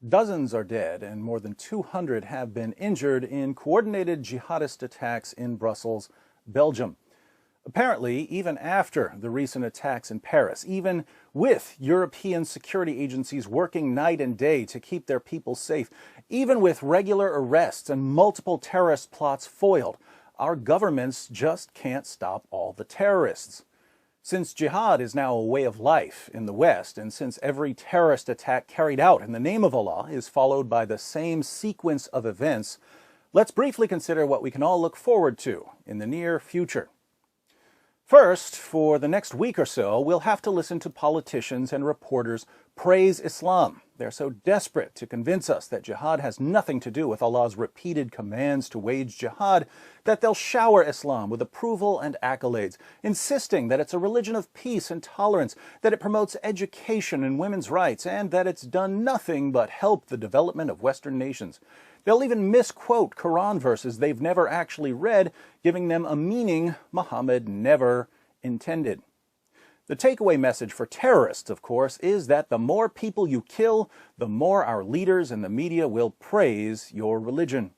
Dozens are dead and more than 200 have been injured in coordinated jihadist attacks in Brussels, Belgium. Apparently, even after the recent attacks in Paris, even with European security agencies working night and day to keep their people safe, even with regular arrests and multiple terrorist plots foiled, our governments just can't stop all the terrorists. Since jihad is now a way of life in the West, and since every terrorist attack carried out in the name of Allah is followed by the same sequence of events, let's briefly consider what we can all look forward to in the near future. First, for the next week or so, we'll have to listen to politicians and reporters praise Islam. They're so desperate to convince us that jihad has nothing to do with Allah's repeated commands to wage jihad that they'll shower Islam with approval and accolades, insisting that it's a religion of peace and tolerance, that it promotes education and women's rights, and that it's done nothing but help the development of Western nations. They'll even misquote Quran verses they've never actually read, giving them a meaning Muhammad never intended. The takeaway message for terrorists, of course, is that the more people you kill, the more our leaders and the media will praise your religion.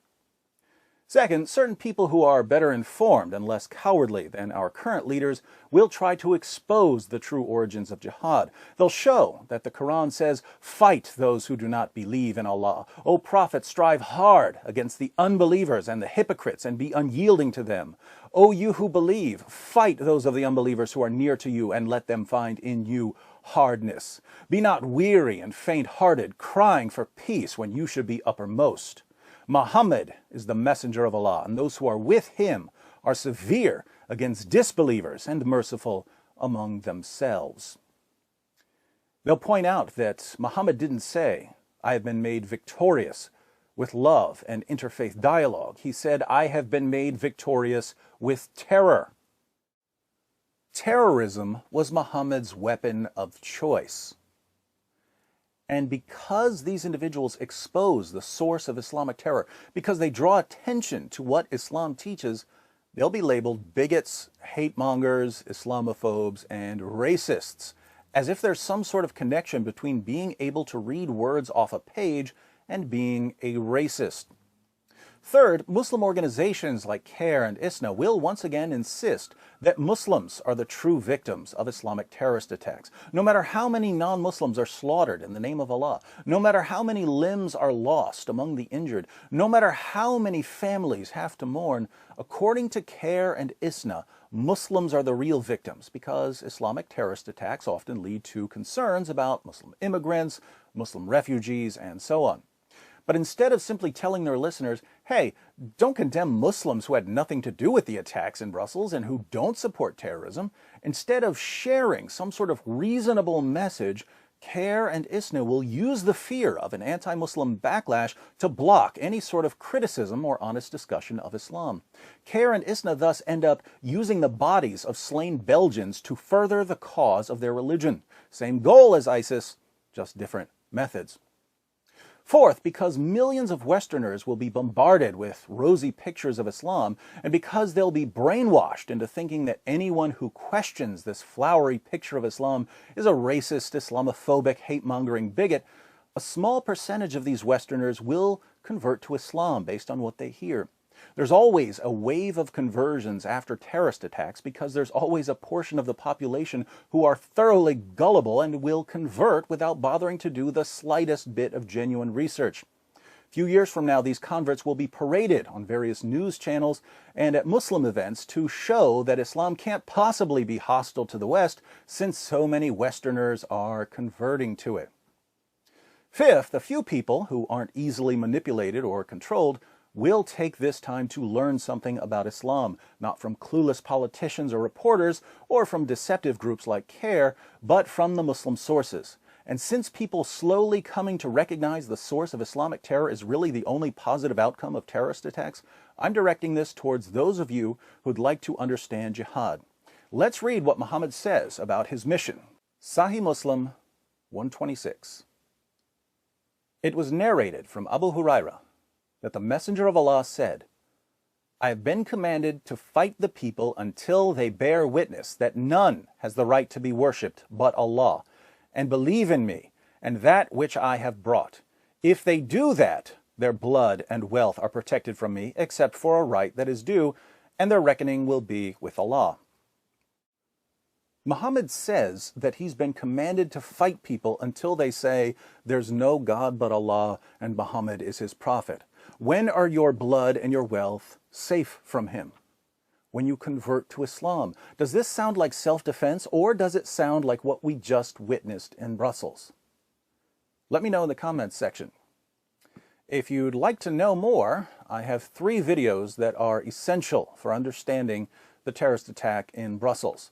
Second, certain people who are better informed and less cowardly than our current leaders will try to expose the true origins of jihad. They'll show that the Quran says, "Fight those who do not believe in Allah. O Prophet, strive hard against the unbelievers and the hypocrites and be unyielding to them. O you who believe, fight those of the unbelievers who are near to you and let them find in you hardness. Be not weary and faint-hearted, crying for peace when you should be uppermost. Muhammad is the messenger of Allah, and those who are with him are severe against disbelievers and merciful among themselves." They'll point out that Muhammad didn't say, "I have been made victorious with love and interfaith dialogue." He said, "I have been made victorious with terror." Terrorism was Muhammad's weapon of choice. And because these individuals expose the source of Islamic terror, because they draw attention to what Islam teaches, they'll be labeled bigots, hate mongers, Islamophobes, and racists, as if there's some sort of connection between being able to read words off a page and being a racist. Third, Muslim organizations like CARE and ISNA will once again insist that Muslims are the true victims of Islamic terrorist attacks. No matter how many non-Muslims are slaughtered in the name of Allah, no matter how many limbs are lost among the injured, no matter how many families have to mourn, according to CARE and ISNA, Muslims are the real victims because Islamic terrorist attacks often lead to concerns about Muslim immigrants, Muslim refugees, and so on. But instead of simply telling their listeners, hey, don't condemn Muslims who had nothing to do with the attacks in Brussels and who don't support terrorism, instead of sharing some sort of reasonable message, CARE and ISNA will use the fear of an anti-Muslim backlash to block any sort of criticism or honest discussion of Islam. CARE and ISNA thus end up using the bodies of slain Belgians to further the cause of their religion. Same goal as ISIS, just different methods. Fourth, because millions of Westerners will be bombarded with rosy pictures of Islam, and because they'll be brainwashed into thinking that anyone who questions this flowery picture of Islam is a racist, Islamophobic, hate-mongering bigot, a small percentage of these Westerners will convert to Islam based on what they hear. There's always a wave of conversions after terrorist attacks because there's always a portion of the population who are thoroughly gullible and will convert without bothering to do the slightest bit of genuine research. A few years from now, these converts will be paraded on various news channels and at Muslim events to show that Islam can't possibly be hostile to the West since so many Westerners are converting to it. Fifth, a few people who aren't easily manipulated or controlled will take this time to learn something about Islam, not from clueless politicians or reporters, or from deceptive groups like CARE, but from the Muslim sources. And since people slowly coming to recognize the source of Islamic terror is really the only positive outcome of terrorist attacks, I'm directing this towards those of you who'd like to understand jihad. Let's read what Muhammad says about his mission. Sahih Muslim 126. It was narrated from Abu Hurairah that the Messenger of Allah said, "I have been commanded to fight the people until they bear witness that none has the right to be worshipped but Allah, and believe in me and that which I have brought. If they do that, their blood and wealth are protected from me, except for a right that is due, and their reckoning will be with Allah. Muhammad says that he's been commanded to fight people until they say, "There's no God but Allah, and Muhammad is his prophet." When are your blood and your wealth safe from him? When you convert to Islam. Does this sound like self-defense, or does it sound like what we just witnessed in Brussels? Let me know in the comments section. If you'd like to know more, I have 3 videos that are essential for understanding the terrorist attack in Brussels.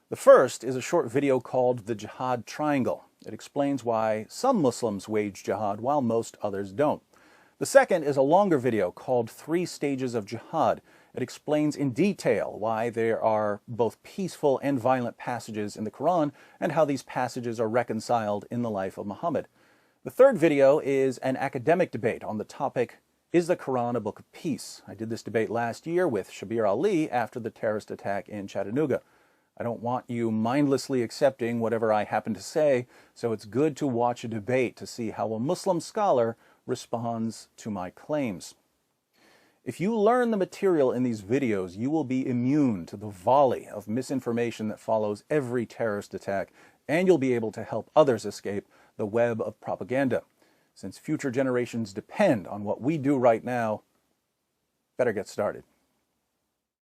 The first is a short video called The Jihad Triangle. It explains why some Muslims wage jihad while most others don't. The second is a longer video called 3 Stages of Jihad. It explains in detail why there are both peaceful and violent passages in the Quran and how these passages are reconciled in the life of Muhammad. The third video is an academic debate on the topic, is the Quran a book of peace? I did this debate last year with Shabir Ali after the terrorist attack in Chattanooga. I don't want you mindlessly accepting whatever I happen to say, so it's good to watch a debate to see how a Muslim scholar responds to my claims. If you learn the material in these videos, you will be immune to the volley of misinformation that follows every terrorist attack, and you'll be able to help others escape the web of propaganda. Since future generations depend on what we do right now, better get started.